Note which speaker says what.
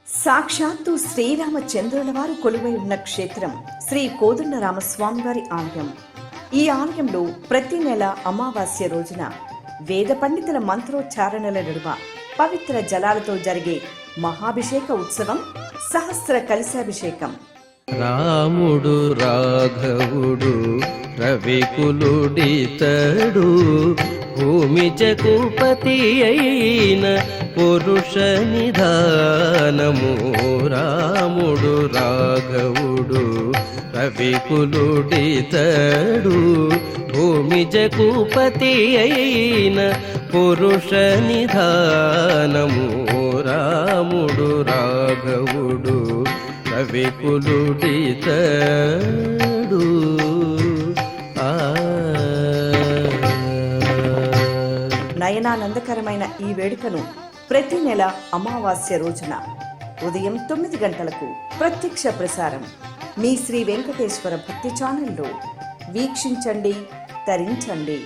Speaker 1: సాక్షాత్తు శ్రీరామచంద్రుల వారు కొలువై ఉన్న క్షేత్రం శ్రీ కోదండరామస్వామి వారి ఆలయం. ఈ ఆలయంలో ప్రతి నెల అమావాస్య రోజున వేద పండితుల మంత్రోచ్చారణల నడుమ పవిత్ర జలాలతో జరిగే మహాభిషేక ఉత్సవం సహస్ర కలశాభిషేకం.
Speaker 2: రాముడు రాఘవుడు రవికులుడితడు భూమి జగుపతి అయిన పురుష నిధానము. రాముడు రాఘవుడు రవికులుడితడు భూమి జగుపతి అయిన పురుష నిధానము. రాముడు రాఘవుడు రవికులుడితడు.
Speaker 1: నయనానందకరమైన ఈ వేడుకను ప్రతి నెల అమావాస్య రోజున ఉదయం 9 గంటలకు ప్రత్యక్ష ప్రసారం మీ శ్రీ వెంకటేశ్వర భక్తి ఛానల్లో వీక్షించండి, తరించండి.